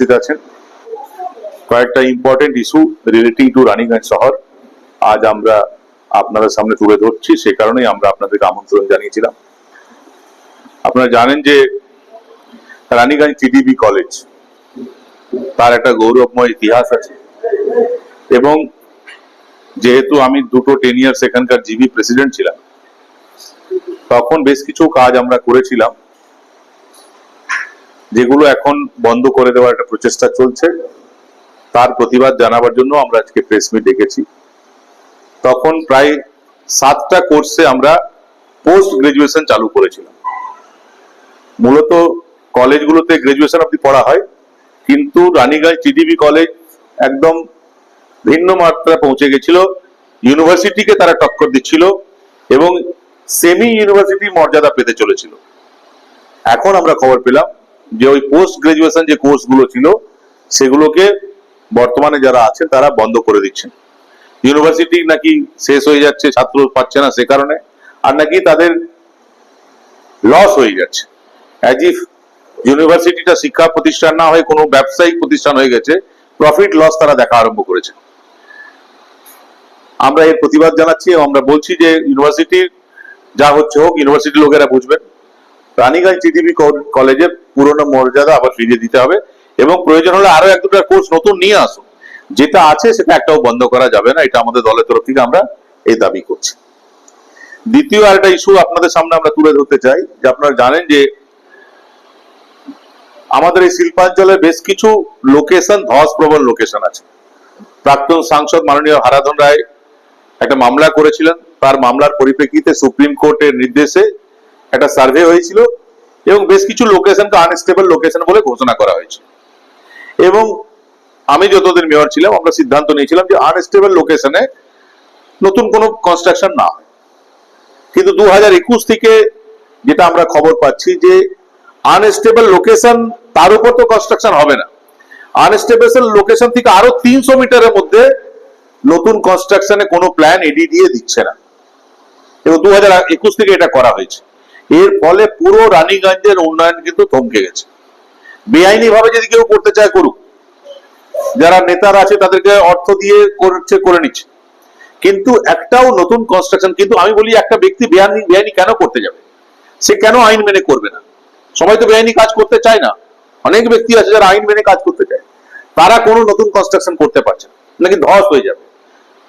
উপস্থিত আছেন। কয়েকটা important issue relating to Raniganj শহর আজ আমরা আপনাদের সামনে তুলে ধরছি, সে কারণেই আমরা আপনাদেরকে আমন্ত্রণ জানিয়েছিলাম। আপনারা জানেন যে রানীগঞ্জ টিডিবি কলেজ, তার একটা গৌরবময় ইতিহাস আছে এবং যেহেতু আমি দুটো 10 ইয়ার সেখানকার জিবি প্রেসিডেন্ট ছিলাম, তখন বেশ কিছু কাজ আমরা করেছিলাম যেগুলো এখন বন্ধ করে দেওয়ার একটা প্রচেষ্টা চলছে। তার প্রতিবাদ জানাবার জন্য আমরা আজকে প্রেস মিট ডেকেছি। তখন প্রায় 7টা কোর্সে আমরা পোস্ট গ্রাজুয়েশন চালু করেছিলাম। মূলত কলেজগুলোতে গ্রাজুয়েশন অব্দি পড়া হয়, কিন্তু রানীগঞ্জ টিডিবি কলেজ একদম ভিন্ন মাত্রা পৌঁছে গেছিল, ইউনিভার্সিটিকে তারা টক্কর দিচ্ছিল এবং সেমি ইউনিভার্সিটি মর্যাদা পেতে চলেছিল। এখন আমরা খবর পেলাম যে ওই পোস্ট গ্রাজুয়েশন যে কোর্সগুলো ছিল সেগুলোকে বর্তমানে যারা আছেন তারা বন্ধ করে দিচ্ছেন। ইউনিভার্সিটি নাকি শেষ হয়ে যাচ্ছে, ছাত্র পাচ্ছে না সে কারণে, আর নাকি তাদের লস হয়ে যাচ্ছে, অ্যাজ ইফ ইউনিভার্সিটিটা শিক্ষা প্রতিষ্ঠান না হয়ে কোনো ব্যবসায়িক প্রতিষ্ঠান হয়ে গেছে। প্রফিট লস তারা দেখা আরম্ভ করেছে। আমরা এর প্রতিবাদ জানাচ্ছি এবং আমরা বলছি যে ইউনিভার্সিটির যা হচ্ছে হোক, ইউনিভার্সিটি লোকেরা বুঝবেন। রানীগঞ্জ টিডিবি কলেজের পুরনো মর্যাদা আবার ফিরিয়ে দিতে হবে এবং প্রয়োজন হলে আরো 1-2টা কোর্স নতুন নিয়ে আসুন। যেটা আছে সেটা একটাও বন্ধ করা যাবে না, এটা আমাদের দলের তরফ থেকে আমরা এই দাবি করছি। দ্বিতীয় আরেকটা ইস্যু আপনাদের সামনে আমরা তুলে ধরতে চাই যে আপনারা জানেন যে আমাদের এই শিল্পাঞ্চলে বেশ কিছু লোকেশন ধসপ্রবণ লোকেশন আছে। প্রাক্তন সাংসদ মাননীয় হারাধন রায় একটা মামলা করেছিলেন, তার মামলার পরিপ্রেক্ষিতে সুপ্রিম কোর্টের নির্দেশে একটা সার্ভে হয়েছিল এবং বেশ কিছু লোকেশনকে আনস্টেবল লোকেশন বলে ঘোষণা করা হয়েছে। এবং আমি যতদিন মেয়র ছিলাম আমরা সিদ্ধান্ত নিয়েছিলাম যে আনস্টেবল লোকেশনে নতুন কোনো কনস্ট্রাকশন না হয়। কিন্তু 2021 থেকে যেটা আমরা খবর পাচ্ছি যে আনস্টেবল লোকেশন, তার উপর তো কনস্ট্রাকশন হবে না, আনস্টেবল লোকেশন থেকে আরো 300 মিটারের মধ্যে নতুন কনস্ট্রাকশনে কোনো প্ল্যান এডিডিএ দিচ্ছে না এবং 2021 থেকে এটা করা হয়েছে। এর ফলে পুরো রানীগঞ্জের উন্নয়ন কিন্তু থমকে গেছে। বেআইনি ভাবে যদি কেউ করতে চায় করুক, যারা নেতারা আছে তাদেরকে অর্থ দিয়ে করছে, করে নিচ্ছে, কিন্তু একটাও নতুন কনস্ট্রাকশন। কিন্তু আমি বলি একটা ব্যক্তি বেআইনি কেন করতে যাবে? সে কেন আইন মেনে করবে না? সবাই তো বেআইনি কাজ করতে চায় না, অনেক ব্যক্তি আছে যারা আইন মেনে কাজ করতে চায়, তারা কোনো নতুন কনস্ট্রাকশন করতে পারছে না, নাকি ধস হয়ে যাবে।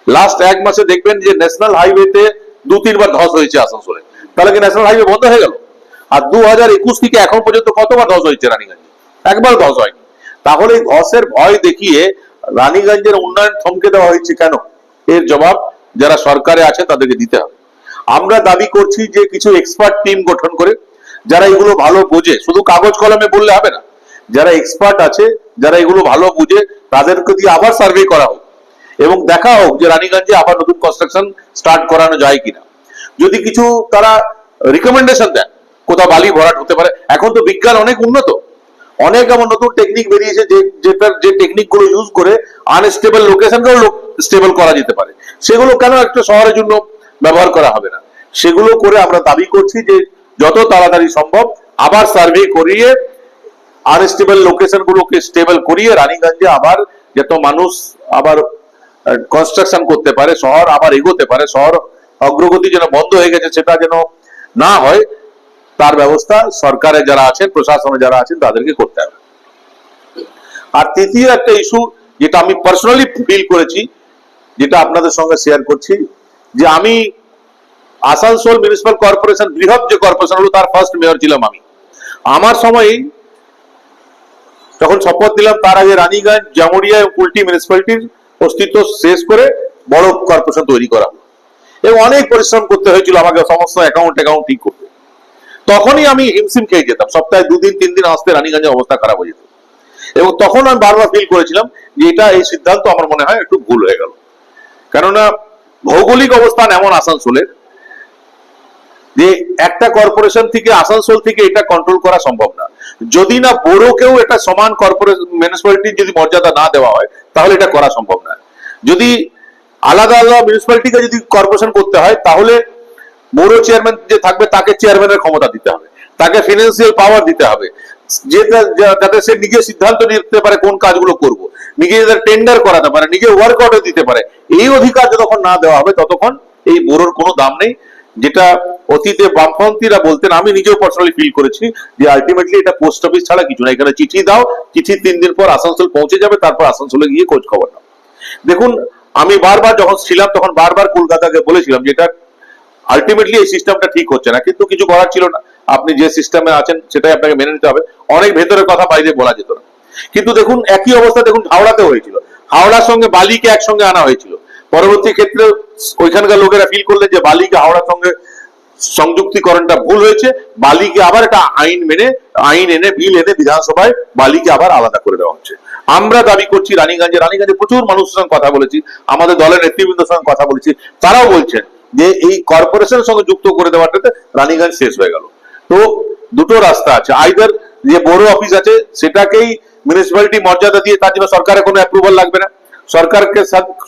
লাস্ট 1 মাসে দেখবেন যে ন্যাশনাল হাইওয়েতে 2-3 বার ধস হয়েছে আসানসোলে। তাহলে কি ন্যাশনাল হাইওয়ে বন্ধ হয়ে গেল? আর 2021 থেকে এখন পর্যন্ত কতবার ধস হয়েছে রানীগঞ্জে? একবার ধস হয়নি। তাহলে এই ধসের ভয় দেখিয়ে রানীগঞ্জের উন্নয়ন থমকে দেওয়া হয়েছে কেন? এর জবাব যারা সরকারে আছে তাদেরকে দিতে হবে। আমরা দাবি করছি যে কিছু এক্সপার্ট টিম গঠন করে, যারা এগুলো ভালো বোঝে, শুধু কাগজ কলমে বললে হবে না, যারা এক্সপার্ট আছে, যারা এগুলো ভালো বুঝে, তাদেরকে দিয়ে আবার সার্ভে করা হোক এবং দেখা হোক যে রানীগঞ্জে আবার নতুন কনস্ট্রাকশন স্টার্ট করানো যায় কিনা। যদি কিছু তারা রিকমেন্ডেশন দেন, কোথাও বালি ভরাট হতে পারে। এখন তো বিজ্ঞান অনেক উন্নত, অনেক এমন নতুন টেকনিক বেরিয়েছে যে টেকনিক গুলো ইউজ করে আনস্টেবল লোকেশনকেও স্টেবল করা যেতে পারে। সেগুলো কেন একটা শহরের জন্য ব্যবহার করা হবে না? সেগুলো করে আমরা দাবি করছি যে যত তাড়াতাড়ি সম্ভব আবার সার্ভে করিয়ে আনস্টেবল লোকেশন গুলোকে স্টেবল করিয়ে রানীগঞ্জে আবার যত মানুষ আবার কনস্ট্রাকশন করতে পারে, শহর আবার এগোতে পারে, শহর অগ্রগতি যেন বন্ধ হয়ে গেছে সেটা যেন না হয়, তার ব্যবস্থা সরকারে যারা আছেন, প্রশাসনে যারা আছেন তাদেরকে করতে হবে। আর তৃতীয় একটা ইস্যু যেটা আমি পার্সোনালি ফিল করেছি, যেটা আপনাদের সঙ্গে শেয়ার করছি, যে আমি আসানসোল মিউনিসিপাল কর্পোরেশন, বৃহৎ যে কর্পোরেশন হলো, তার ফার্স্ট মেয়র ছিলাম আমি। আমার সময়ই যখন শপথ দিলাম, তার আগে রানীগঞ্জ, জামুরিয়া এবং কুলটি মিউনিসিপ্যালিটির অস্তিত্ব শেষ করে বড় কর্পোরেশন তৈরি করা হলো এবং অনেক পরিশ্রম করতে হয়েছিল আমাকে সমস্ত অ্যাকাউন্ট ঠিক করতে। তখনই আমি হিমশিম খেয়ে যেতাম, সপ্তাহে 2-3 দিন আসতে রানীগঞ্জের অবস্থা খারাপ হয়ে যেত এবং তখন আমি বারবার ফিল করেছিলাম যে এটা, এই সিদ্ধান্ত আমার মনে হয় একটু ভুল হয়ে গেল। কেননা ভৌগোলিক অবস্থান এমন আসানসোলের যে একটা কর্পোরেশন থেকে, আসানসোল থেকে এটা কন্ট্রোল করা সম্ভব না। যদি না বড়কেও এটা সমান কর্পোরেশন মিউনিসিপ্যালিটির যদি মর্যাদা না দেওয়া হয়, তাহলে এটা করা সম্ভব না। যদি আলাদা আলাদা মিউনিসিপ্যালিটিকে যদি কর্পোরেশন করতে হয়, তাহলে বড় চেয়ারম্যান যে থাকবে তাকে চেয়ারম্যানের ক্ষমতা দিতে হবে, তাকে ফিনান্সিয়াল পাওয়ার দিতে হবে, যাতে সে নিজে সিদ্ধান্ত নিতে পারে কোন কাজগুলো করব, নিজে যাতে টেন্ডার করাতে পারে, নিজে ওয়ার্ক অর্ডার দিতে পারে, এই অধিকার যতক্ষণ না দেওয়া হবে ততক্ষণ এই বোরোর কোনো দাম নেই। যেটা অতীতে বামপন্থীরা বলতেন, আমি নিজেও পার্সোনালি ফিল করেছি যে আলটিমেটলি এটা পোস্ট অফিস ছাড়া কিছু না। এখানে চিঠি দাও, চিঠি 3 দিন পর আসানসোল পৌঁছে যাবে, তারপর আসানসোলে গিয়ে খোঁজ খবর নাও। দেখুন, আমি বারবার যখন ছিলাম তখন বারবার কলকাতাকে বলেছিলাম যে এটা আলটিমেটলি এই সিস্টেমটা ঠিক হচ্ছে না, কিন্তু কিছু করার ছিল না। আপনি যে সিস্টেমে আছেন সেটাই আপনাকে মেনে নিতে হবে। অনেক ভেতরের কথা বাইরে বলা যেত না। কিন্তু দেখুন একই অবস্থা দেখুন হাওড়াতে হয়েছিল। হাওড়ার সঙ্গে বালিকে একসঙ্গে আনা হয়েছিল। পরবর্তী ক্ষেত্রে ওইখানকার লোকেরা ফিল করলেন যে বালিকে হাওড়ার সঙ্গে সংযুক্তিকরণটা ভুল হয়েছে, বালিকে আবার একটা আইন এনে বিল এনে বিধানসভায় বালিকে আবার আলাদা করে দেওয়া হচ্ছে। আমরা দাবি করছি রানীগঞ্জে প্রচুর মানুষের সঙ্গে কথা বলেছি, আমাদের দলের নেতৃবৃন্দের সঙ্গে কথা বলেছি, তারাও বলছেন যে এই কর্পোরেশনের সঙ্গে যুক্ত করে দেওয়াটাতে রানীগঞ্জ শেষ হয়ে গেল। তো দুটো রাস্তা আছে, আইদার যে বড় অফিস আছে সেটাকেই মিউনিসিপ্যালিটি মর্যাদা দিয়ে তার জন্য সরকারের কোনো অ্যাপ্রুভাল লাগবে না, সরকারকে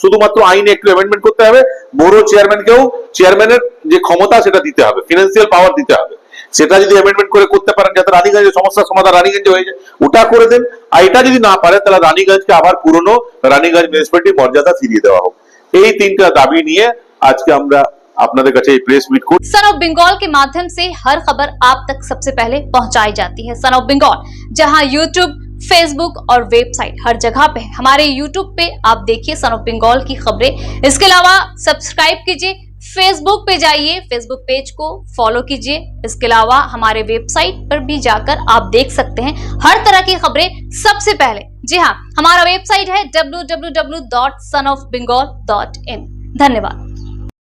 শুধুমাত্র আইনে একটু অ্যামেন্ডমেন্ট করতে হবে, বড় চেয়ারম্যানকেও চেয়ারম্যানের যে ক্ষমতা সেটা দিতে হবে, ফিনান্সিয়াল পাওয়ার দিতে হবে, সেটা যদি অ্যামেন্ডমেন্ট করে করতে পারেন যাতে রানীগঞ্জের সমস্যার সমাধান রানীগঞ্জে হয়ে যায়, ওটা করে দেন। আর এটা যদি না পারে তাহলে রানীগঞ্জকে আবার পুরনো রানীগঞ্জ মিউনিসিপ্যালিটি মর্যাদা ফিরিয়ে দেওয়া হোক। এই তিনটা দাবি নিয়ে আজকে আমরা আপনাদের কাছে এই প্রেস মিট করছি। सन ऑफ बंगाल के माध्यम से हर खबर आप तक सबसे पहले पहुंचाई जाती है। सन ऑफ बंगाल जहां यूट्यूब, फेसबुक और वेबसाइट हर जगह पे है। हमारे यूट्यूब पे आप देखिए सन ऑफ बंगाल की खबरें। इसके अलावा सब्सक्राइब कीजिए, फेसबुक पे जाइए, फेसबुक पेज को फॉलो कीजिए। इसके अलावा हमारे वेबसाइट पर भी जाकर आप देख सकते हैं हर तरह की खबरें सबसे पहले। जी हाँ, हमारा वेबसाइट है www.sonofbengal.in। धन्यवाद।